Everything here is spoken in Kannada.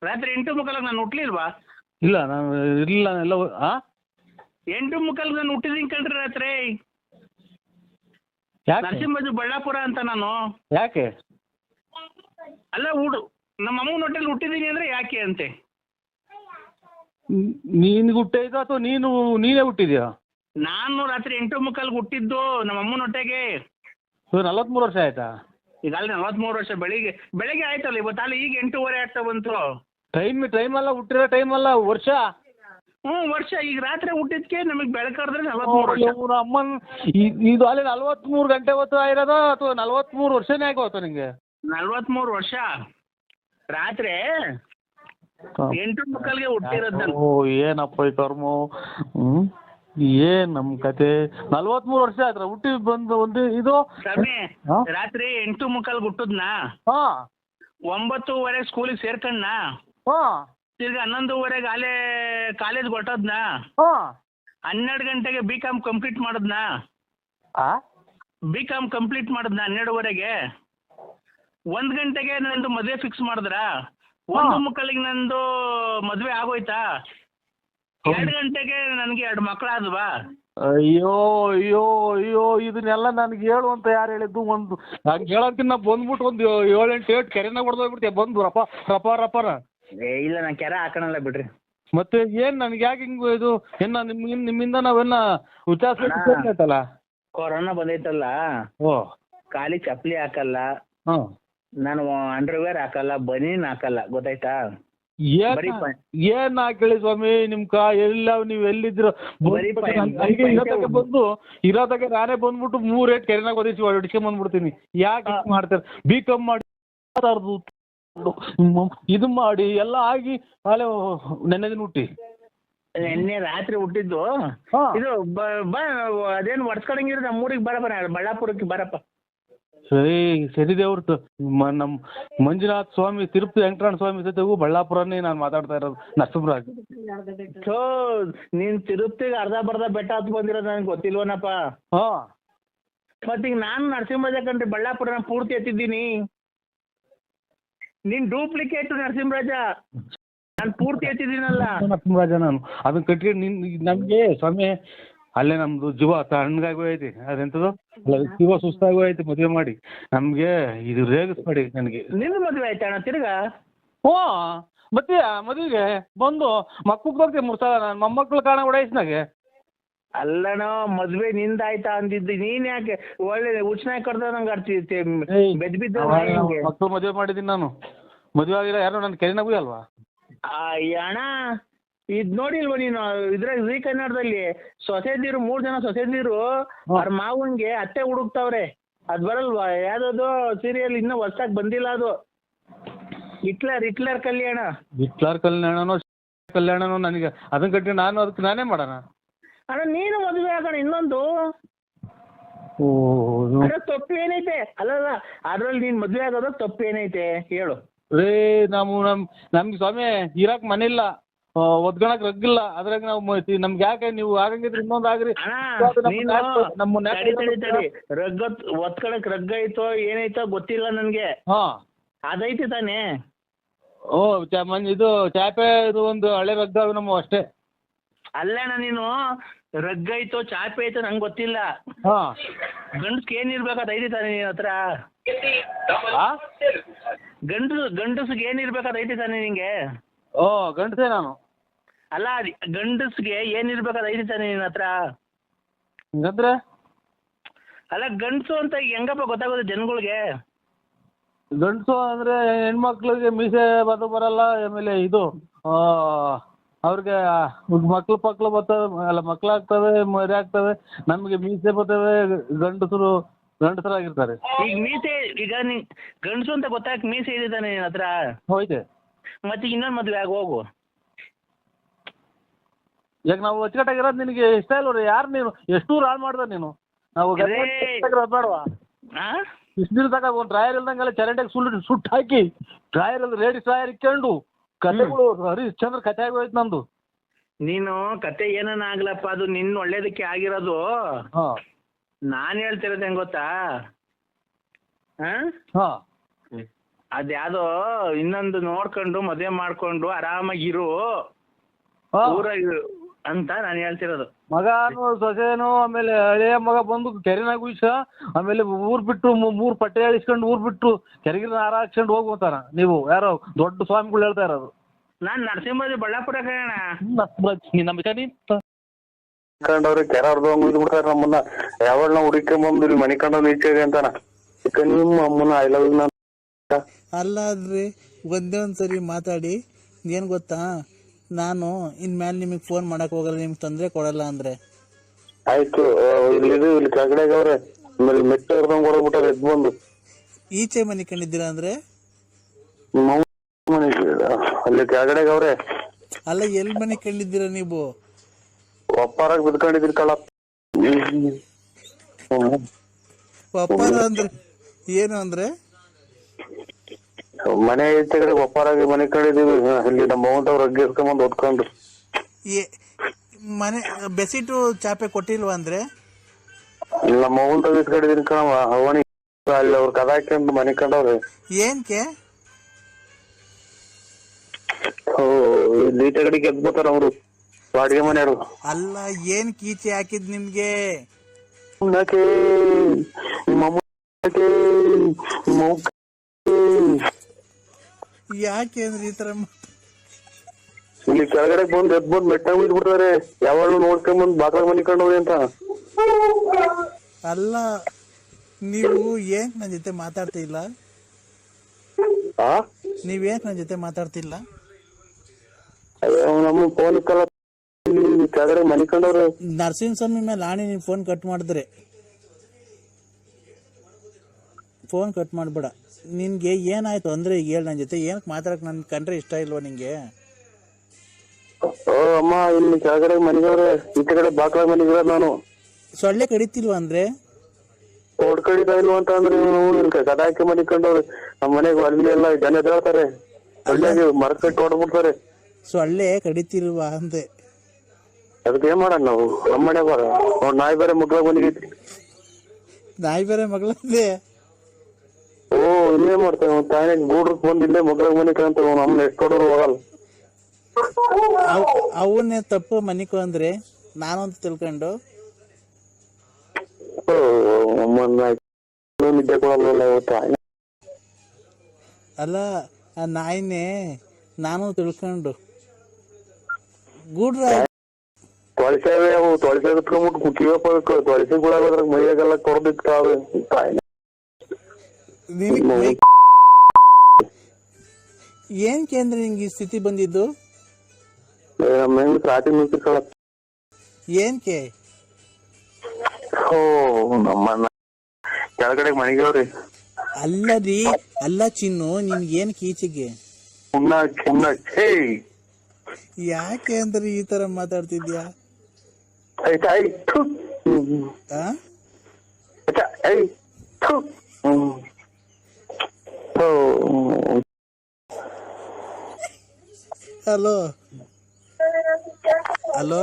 ರಾತ್ರಿ 8:45 ನಾನು ಹುಟ್ಲಿಲ್ವಾ? ಇಲ್ಲ ನಾನು ಇಲ್ಲ ಎಲ್ಲ 8:45 ನಾನು ಹುಟ್ಟಿದೀನಿ ಕಣ್ರಿ ರಾತ್ರಿ. ಯಾಕೆ ನರಸಿಂಹರಾಜು ಬಳ್ಳಾಪುರ ಅಂತ ನಾನು. ಯಾಕೆ ಅಲ್ಲ ನಮ್ಮ ಅಮ್ಮನ ಹೊಟ್ಟೆಲಿ ಹುಟ್ಟಿದೀನಿ ಅಂದ್ರೆ ಯಾಕೆ ಅಂತೆ. ನೀನು ಹುಟ್ಟಿದ ಅಥವಾ ನೀನೇ ಹುಟ್ಟಿದ್ಯಾ? ನಾನು ರಾತ್ರಿ 8:45 ಹುಟ್ಟಿದ್ದು ನಮ್ಮ ಅಮ್ಮನ ಹೊಟ್ಟೆಗೆ. 43 ವರ್ಷ ಆಯ್ತಾ? ಈಗ ಅಲ್ಲಿ 43 ವರ್ಷ. ಬೆಳಿಗ್ಗೆ ಆಯ್ತಲ್ಲ ಇವತ್ತು, ಅಲ್ಲಿ ಈಗ 8:15 ಆಗ್ತಾ ಬಂತು. ಟೈಮ್ ಅಲ್ಲ, ಹುಟ್ಟಿರೋ ಟೈಮ್ ಅಲ್ಲ, ವರ್ಷ. ವರ್ಷ. ಈಗ ರಾತ್ರಿ ಹುಟ್ಟಿದ್ಕೆ ನಮಗೆ ಬೆಳಕಾದ್ರೆ 43 ವರ್ಷ. ಅಮ್ಮನ್ ಇದು ಅಲ್ಲಿ 43 ಗಂಟೆ ಹೊತ್ತು ಆಗಿರೋದ ಅಥವಾ 43 ವರ್ಷನೇ ಆಗೋತ ನಿಂಗೆ? 43 ವರ್ಷ. ರಾತ್ರಿ 8:45 ಹುಟ್ಟಿರೋದು ನಾನು. ಏನಪ್ಪ ಈ ಕರ್ಮ. ಏನ್ ನಮ್ ಕತೆ. 43 ವರ್ಷ ಆಯ್ತು ಹುಟ್ಟಿ ಬಂದು ಒಂದು ಇದು ಸ್ವಾಮಿ. ರಾತ್ರಿ 8:45 ಹುಟ್ಟದ್ನಾ? 9:30 ಸ್ಕೂಲಿಗೆ ಸೇರ್ಕಣ್ಣ. ತಿರ್ಗಿ 11:15 ಅಲ್ಲೇ ಕಾಲೇಜ್ ಹೊಟ್ಟದ್ನಾ? 12 ಗಂಟೆಗೆ BCom ಕಂಪ್ಲೀಟ್ ಮಾಡದ್ನಾ? BCom ಕಂಪ್ಲೀಟ್ ಮಾಡದ್ನಾ 12:15ಗೆ? 1 ಗಂಟೆಗೆ ನಂದು ಮದುವೆ ಫಿಕ್ಸ್ ಮಾಡಿದ್ರ? 1:45 ನಂದು ಮದುವೆ ಆಗೋಯ್ತಾ? 2 ಗಂಟೆಗೆ ನನಗೆ 2 ಮಕ್ಕಳಾದ್ವಾ? ಅಯ್ಯೋ ಅಯ್ಯೋ ಅಯ್ಯೋ, ಇದನ್ನೆಲ್ಲ ನನಗೆ ಹೇಳು ಅಂತ ಯಾರು ಹೇಳಿದ್ದು? ಒಂದು ಹಂಗೆ ಹೇಳೋದಕ್ಕಿಂತ ಬಂದ್ಬಿಟ್ಟು ಒಂದು 7-8 ಕೆರೆನಾಗ ಹೊಡೆದೋಗ್ಬಿಡ್ತೀಯ ಬಂದು ರಪರ. ಇಲ್ಲ, ನಾನು ಕೆರೆ ಹಾಕೋಣಲ್ಲ ಬಿಡ್ರಿ. ಮತ್ತೆ ಏನ್ ನನಗೆ ಯಾಕೆ ಹಿಂಗೆ ಇದು? ನಿಮ್ಮಿಂದ ನಾವೆಲ್ಲ ಉಚ್ಚಾರಿಸಲ್ಲ. ಕೊರೋನಾ ಬಂದೈತಲ್ಲ, ಕಾಲಿಗೆ ಚಪ್ಪಲಿ ಹಾಕಲ್ಲ, ನಾನು ಅಂಡರ್ವೇರ್ ಹಾಕಲ್ಲ, ಬನೀನ್ ಹಾಕಲ್ಲ, ಗೊತ್ತಾಯ್ತಾ? ಏನ್ ಹಾಕೇಳಿ ಸ್ವಾಮಿ ಎಲ್ಲ ನೀವು ಎಲ್ಲಿದ್ರು ಬಂದು ಇರೋದಾಗ ನಾನೇ ಬಂದ್ಬಿಟ್ಟು 3 ಕೆರೆನಾಗ ಹೊಡಿಸ್ಕೊಂಡ್ ಬಂದ್ಬಿಡ್ತೀನಿ. ಯಾಕೆ ಮಾಡ್ತಾರೆ? BCom ಮಾಡಿ ಇದು ಮಾಡಿ ಎಲ್ಲ ಆಗಿ ನಾಳೆ ನೆನ್ನೆ ದಿನ ಹುಟ್ಟಿ ನಿನ್ನೆ ರಾತ್ರಿ ಹುಟ್ಟಿದ್ದು. ಇದು ಅದೇನು ಒಡ್ಸ್ಕೊಳಂಗಿರೋ ನಮ್ಮೂರಿಗೆ ಬಳ್ಳಾಪುರಕ್ಕೆ ಬರಪ್ಪ. ಸರಿ ದೇವ್ರದ್ದು ನಮ್ಮ ಮಂಜುನಾಥ ಸ್ವಾಮಿ, ತಿರುಪತಿ ವೆಂಕಟರಮಣ ಸ್ವಾಮಿ ಜೊತೆಗೂ ಬಳ್ಳಾಪುರನೇ ನಾನು ಮಾತಾಡ್ತಾ ಇರೋದು. ನರಸಿಂಹರಾಜ್, ನೀನ್ ತಿರುಪತಿಗೆ ಅರ್ಧ ಬೆಟ್ಟ ಹತ್ತು ಬಂದಿರೋದು ನನಗೆ ಗೊತ್ತಿಲ್ವನಪ್ಪ. ಮತ್ತೀಗ ನಾನು ನರಸಿಂಹರಾಜ ಕಂಡ್ರಿ ಬಳ್ಳಾಪುರನ ಪೂರ್ತಿ ಎತ್ತಿದ್ದೀನಿ. ನೀನ್ ಡೂಪ್ಲಿಕೇಟ್ ನರಸಿಂಹರಾಜ, ನಾನು ಪೂರ್ತಿ ಎತ್ತಿದ್ದೀನಲ್ಲ ನರಸಿಂಹರಾಜ. ನಾನು ಅದನ್ನ ಕಟ್ಟಿ ನಮ್ಗೆ ಸ್ವಾಮಿ ಅಲ್ಲೇ ನಮ್ದು ಜೀವ ತಣ್ಣಗಾಗಿ ಹೋಯ್ತಿ. ಅದೆಂತದು ಜೀವ ಸುಸ್ತಾಗಿ ಹೋಯ್ತಿ ಮದುವೆ ಮಾಡಿ. ನಮ್ಗೆ ಇದು ರೇಗಿಸ್ಬೇಡಿ ನನಗೆ. ನಿನ್ನ ಮದುವೆ ಆಯ್ತಾ ಅಣ್ಣ ತಿರ್ಗಾ? ಮತ್ತೆ ಮದುವೆಗೆ ಬಂದು ಮಕ್ಕಳು ಬರ್ತೀವಿ 3 ಸಲ. ನನ್ನ ಮೊಮ್ಮಕ್ಳು ಕಾಣ ಓಡಾಯಿಸ್ನಾಗೆ. ಅಲ್ಲಣ್ಣ, ಮದ್ವೆ ನಿಂದಾಯ್ತಾ ಅಂದಿದ್ದು, ನೀನ್ ಯಾಕೆ ಒಳ್ಳೆ ಉಚ್ಚನಾಗಿ ಕಡ್ದ ನಂಗೆ ಆಡ್ತಿದ್ದೆ ಬೆದ್ ಮಕ್ಕಳು ಮದುವೆ ಮಾಡಿದ್ದೀನಿ ನಾನು. ಮದುವೆ ಆಗಿಲ್ಲ ಯಾರು ನನ್ನ ಕೆರೆನಾಗೂ ಅಲ್ವಾ? ಅಣ್ಣ ಇದ್ ನೋಡಿಲ್ವ ನೀನು? ಇದ್ರಾಗ ಜೀ ಕನ್ನಡದಲ್ಲಿ ಸೊಸೆದಿರು 3 ಜನ ಸೊಸೆದಿರು ಅವ್ರ ಮಾವನ್ಗೆ ಅತ್ತೆ ಹುಡುಕ್ತಾವ್ರೆ. ಅದ್ ಬರಲ್ವಾ? ಯಾವ್ದದು ಸೀರಿಯಲ್ ಇನ್ನೂ ಹೊಸ್ದಾಗಿ ಬಂದಿಲ್ಲ ಅದು. ಹಿಟ್ಲರ್ ಕಲ್ಯಾಣ. ಕಲ್ಯಾಣನೋ ನನಗೆ ಅದನ್ನ ಕಟ್ಟಿ ಅದಕ್ಕೆ ನಾನೇ ಮಾಡೋಣ. ಅಣ್ಣ ನೀನು ಮದುವೆ ಆಗೋಣ ಇನ್ನೊಂದು. ತಪ್ಪು ಏನೈತೆ? ಅಲ್ಲಲ್ಲ, ಅದ್ರಲ್ಲಿ ನೀನ್ ಮದುವೆ ಆಗೋದ ತಪ್ಪು ಏನೈತೆ ಹೇಳು? ನಮ್ಗೆ ಸ್ವಾಮಿ ಇರಾಕ್ ಮನೆ ಇಲ್ಲ, ಒದ್ಗಣಕ್ ರಗ್ಗಿಲ್ಲ. ಅದ್ರಾಗ ನಾವು ನಮ್ಗೆ ಯಾಕೆ ನೀವು ಆಗಂಗಿದ್ರೆ ಇನ್ನೊಂದು ಆಗ್ರಿ. ರಗ್ಗ ಒತ್ಕಳಕ್ ರಗ್ಗ ಐತೋ ಏನೈತೋ ಗೊತ್ತಿಲ್ಲ ನನ್ಗೆ. ಅದೈತಿ ತಾನೇ? ಇದು ಚಾಪೆ ಇದು ಒಂದು ಹಳೆ ರಗ್ಗ ನಮ್ಮ ಅಷ್ಟೇ. ಅಲ್ಲಣ್ಣ, ನೀನು ರಗ್ಗ ಐತೋ ಚಾಪೆ ಐತೋ ನಂಗೆ ಗೊತ್ತಿಲ್ಲ. ಗಂಡಸ್ಗೆ ಏನಿರ್ಬೇಕು ಅದೈತಿ ತಾನೇ ನಿನ್ನ ಹತ್ರ? ಗಂಡಸ್ಗೆ ಏನಿರ್ಬೇಕು ಅದೈತಿ ತಾನೇ ನಿಂಗೆ? ಗಂಡಸೇ ನಾನು. ಅಲ್ಲ, ಗಂಡಸ್ಗೆ ಏನಿರ್ಬೇಕು ಅದೈತಿ ತಾನೇ ನಿನ್ನ ಹತ್ರ? ಹಂಗಂದ್ರೆ ಅಲ್ಲ, ಗಂಡಸು ಅಂತ ಹೆಂಗಪ್ಪ ಗೊತ್ತಾಗೋದು ಜನಗಳಿಗೆ? ಗಂಡಸು ಅಂದ್ರೆ ಹೆಣ್ಮಕ್ಳಿಗೆ ಮೀಸೆ ಬರಲ್ಲ. ಆಮೇಲೆ ಇದು ಅವ್ರಿಗೆ ಮಕ್ಳು ಬರ್ತವೆ, ಅಲ್ಲ ಮಕ್ಳಾಗ್ತವೆ, ಮರಿ ಆಗ್ತವೆ. ನಮಗೆ ಮೀಸೆ ಬರ್ತವೆ. ಗಂಡಸರಾಗಿರ್ತಾರೆ. ಈಗ ಮೀಸೆ, ಈಗ ಗಂಡಸು ಅಂತ ಗೊತ್ತಾಗ ಮೀಸೆ ಇದೆ ತಾನೆ ನಿನ್ನ ಹತ್ರ? ಹೋಯ್ತೆ. ಮತ್ತೆ ಇನ್ನೊಂದು ಮದುವೆ ಆಗಿ ಹೋಗು. ಈಗ ನಾವು ಅಚ್ಚುಕಟ್ಟಾಗಿರೋದು ನಿನಗೆ ಇಷ್ಟ ಇಲ್ವ? ಯಾರು ನೀನು? ಎಷ್ಟು ಹಾಳು ಮಾಡ್ದ ನೀನು? ನಾವು ಬೇಡವಾ? ಇಷ್ಟು ದಿನ ತಗ ಒಂದು ಡ್ರಾಯರ್ ಇಲ್ದಂಗೆಲ್ಲ ಚರಂಡಿಗೆ ಸುಟ್ಟು ಹಾಕಿ ಡ್ರಾಯರ್ ಲೇಡೀಸ್ ಡ್ರಾಯರ್ ಇಕ್ಕೊಂಡು ಕತೆಗಳು ಹರಿಶ್ಚಂದ್ರ ಕತೆ ಆಗೋಯ್ತು ನಂದು. ನೀನು ಕತೆ ಏನನ್ನ ಆಗ್ಲಪ್ಪ, ಅದು ನಿನ್ನ ಒಳ್ಳೇದಕ್ಕೆ ಆಗಿರೋದು. ನಾನು ಹೇಳ್ತಿರೋದು ಹೆಂಗ್ ಗೊತ್ತಾ? ಅದ್ಯಾವ್ದೋ ಇನ್ನೊಂದು ನೋಡ್ಕೊಂಡು ಮದುವೆ ಮಾಡ್ಕೊಂಡು ಆರಾಮಾಗಿರು ಹಾ. ಊರಾಗ ಅಂತ ನಾನು ಹೇಳ್ತಿರೋದು. ಮಗನು ಸೊಸೆನು ಆಮೇಲೆ ಹಳೆಯ ಮಗ ಬಂದು ಕೆರೆನಾಗ ಉಯ್ಸ ಆಮೇಲೆ ಊರ್ ಬಿಟ್ಟು ಮೂರ್ ಪಟ್ಟೆ ಹೇಳಿಸ್ಕೊಂಡು ಊರ್ ಬಿಟ್ಟು ಕೆರೆಗಿನ ಹಾರ ಹಾಕ್ಸ್ಕೊಂಡು ಹೋಗ್ಬೋತಾನ. ನೀವು ಯಾರೋ ದೊಡ್ಡ ಸ್ವಾಮಿಗಳು ಹೇಳ್ತಾ ಇರೋದು. ನಾನ್ ನರಸಿಂಹರಾಜ ಬಳ್ಳಾಪುರ ಕಣ. ಕಂಡವ್ರಿ ಕೆರ ಹೊಡೆದು ಬಿಡ್ತಾರ ನಮ್ಮನ್ನ. ಯಾವಾಗ ನಾವು ಹುಡುಕೊಂಬಂದು ಇಲ್ಲಿ ಮನೆ ಕಂಡ ನೀಚೆಗೆ ಅಂತಾನ. ನಿಮ್ಮ ಅಮ್ಮನ ಐ ಲವ್ ಯು ಅಲ್ಲಾದ್ರಿ ಒಂದೇ ಒಂದ್ಸರಿ ಮಾತಾಡಿ ಏನ್ ಗೊತ್ತಾ, ನಾನು ಇನ್ಮೇಲೆ ನಿಮಗೆ ಫೋನ್ ಮಾಡಕ್ ಹೋಗಲ್ಲ, ನಿಮ್ಗೆ ತೊಂದರೆ ಕೊಡಲ್ಲ ಅಂದ್ರೆ. ಆಯ್ತು. ಇಲ್ಲಿ ಕೆಳಗಡೆಗೆ ಅವ್ರೆ ಆಮೇಲೆ ಮೆಟ್ಟ ಹೊಡೆದಂಗ್ ಹೊಡೆದ್ಬಿಟ್ಟಾರ ಎದ್ ಬಂದು. ಈಚೆ ಮನೆ ಕಂಡಿದ್ದೀರಾ ಅಂದ್ರೆ ನಿಮ್ಮ ಮನೆ ಅಲ್ಲಿ ಕೆಳಗಡೆಗೆ ಅವ್ರೆ. ಅಲ್ಲ, ಎಲ್ ಮನೆ ಕಂಡಿದ್ದೀರಾ ನೀವು? ಒಪ್ಪಾರಾಗ ಬಿದ್ಕೊಂಡಿದ್ರಿ ಕಳ್ಳ. ಒಪ್ಪಾರ ಅಂದ್ರೆ ಏನು ಅಂದ್ರೆ? ಮನೆ ಐತೆ ಒಪ್ಪಾರಾಗಿ ಮನೆ ಕಡಿದೀವಿ. ಇಲ್ಲಿ ನಮ್ಮ ಮೌಂಟವ್ರು ಅಗ್ಗಿ ಎಸ್ಕೊಂಬಂದು ಓದ್ಕೊಂಡು ಮನೆ ಬೆಸಿಟು ಚಾಪೆ ಕೊಟ್ಟಿಲ್ವಾ ಅಂದ್ರೆ? ನಮ್ಮ ಮೌಂಟ್ ಇಸ್ಕೊಂಡಿದೀನಿ ಕಣವ. ಅವಣಿ ಅಲ್ಲಿ ಅವ್ರ ಕದ ಹಾಕೊಂಡು ಮನೆ ಕಂಡವ್ರೆ. ಏನ್ಕೆ? ಇಲ್ಲಿ ಈಚೆ ಕಡೆ ಗೆದ್ಬಿಡ್ತಾರ ಅವರು ಬಾಡಿಗೆ ಮನೆಯವರು. ಅಲ್ಲ, ಏನ್ ಕೀಚೆ ಹಾಕಿದ್ ನಿಮ್ಗೆ? ಯಾಕೆ ಅಂದ್ರೆ ಈ ತರ ಇಲ್ಲಿ ಕೆಳಗಡೆ ಬಂದು ಎದ್ ಬಂದು ಮೆಟ್ಟ ಬಿಡ್ತಾರೆ. ಯಾವಾಗ್ಲೂ ನೋಡ್ಕೊಂಬಂದ್ ಬಾಕ್ಲ ಮನೆ ಕಂಡವ್ರಿ ಅಂತ. ಅಲ್ಲ, ನೀವು ಏನ್ ನನ್ ಜೊತೆ ಮಾತಾಡ್ತಿಲ್ಲ? ನೀವೇನ್ ನನ್ ಜೊತೆ ಮಾತಾಡ್ತಿಲ್ಲ? ನಮ್ಮ ಫೋನ್ ಇಕ್ಕಲ್ಲ. ಕೆಳಗಡೆ ಮನೆ ಕಂಡವ್ರೆ. ನರಸಿಂಹಸ್ವಾಮಿ ಮೇಲೆ ಆಣಿ ನೀನ್ ಫೋನ್ ಕಟ್ ಮಾಡಿದ್ರೆ ಫೋನ್ ಕಟ್ ಮಾಡ್ಬೇಡ. ನಿನ್ಗೆ ಏನಾಯ್ತು ಅಂದ್ರೆ ಈಗ ಹೇಳ ನನ್ ಜೊತೆ. ಏನಕ್ಕೆ ಮಾತಾಡಕ್ ನನ್ ಕಂಡ್ರೆ ಇಷ್ಟ ಇಲ್ವಾ ನಿಂಗೆ? ಅಮ್ಮ ಇಲ್ಲಿ ಕೆಳಗಡೆ ಮನೆಗವ್ರೆ, ಈ ಕಡೆ ಬಾಕ್ಲ ಮನೆಗಿರ. ನಾನು ಸೊಳ್ಳೆ ಕಡಿತಿಲ್ವಾ ಅಂದ್ರೆ? ಹೊಡ್ ಕಡಿತಾ ಇಲ್ವ ಅಂತ ಅಂದ್ರೆ ಕದ ಹಾಕಿ ಮನೆ ಕಂಡವ್ರೆ. ನಮ್ಮ ಮನೆಗೆ ಅಲ್ಲಿ ಎಲ್ಲ ಜನ ಎದ್ದೇಳ್ತಾರೆ. ಒಳ್ಳೆಗೆ ಮರ ಕಟ್ಟಿ ಹೊಡ್ಬಿಡ್ತಾರೆ. ಸೊಳ್ಳೆ ಕಡಿತಿಲ್ವಾ ಅಂದೆ. ಅದಕ್ಕೆ ಏನ್ ಮಾಡೋಣ ನಾವು? ನಮ್ಮ ಮನೆ ಬರ ನಾಯಿ ಬೇರೆ ಮಗ್ಳ ಬಂದಿಗೈತಿ. ನಾಯಿ ಬೇರೆ ಮಗಳಂದೆ? ಇನ್ನೇನ್ ಮಾಡ್ತೇವೆ? ತಾಯಿನ ಗೂಡ್ರಕ್ ಬಂದಿಲ್ಲೇ ಮಗ್ಳ ಮನೆ ಕಂತ ನಮ್ಮನ್ನ ಎಷ್ಟು ಹೊಡೋರು ಹೋಗಲ್ಲ. ಅವನ್ನೇ ತಪ್ಪು ಮನಿಕೋ ಅಂದ್ರೆ ನಾನಂತ ತಿಳ್ಕೊಂಡು ನಿದ್ದೆ ಕೊಡಲ್ಲ ಇವತ್ತು. ಅಲ್ಲ, ಆ ನಾಯಿನೇ ನಾನು ತಿಳ್ಕೊಂಡು ಗೂಡ್ರ ತೊಳಸೇವೆ ಅವು ತೊಳಸೆ ಕುತ್ಕೊಂಡ್ಬಿಟ್ಟು ಕುಕ್ಕಿವಪ್ಪ. ತೊಳಸಿ ಗುಳಾಗೋದ್ರಾಗ ಮೈಯಾಗೆಲ್ಲ ಕೊಡ್ದಿಕ್ತಾವೆ. ಏನ್ಕೆ ಅಂದ್ರೆ ನಿಂಗೆ ಈ ಸ್ಥಿತಿ ಬಂದಿದ್ದು? ನಮ್ಮ ಹೆಂಗ್ ರಾತ್ರಿ ನಿಂತಿರ್ತಾಳ. ಏನ್ಕೆ? ನಮ್ಮನ್ನ ಕೆಳಗಡೆ ಮನೆಗವ್ರಿ. ಅಲ್ಲ ರೀ, ಅಲ್ಲ ಚಿನ್ನು, ನಿನ್ಗೆ ಏನ್ ಕೀಚಿಗೆ? ಯಾಕೆ ಅಂದ್ರೆ ಈ ತರ ಮಾತಾಡ್ತಿದ್ಯಾ? Hello hello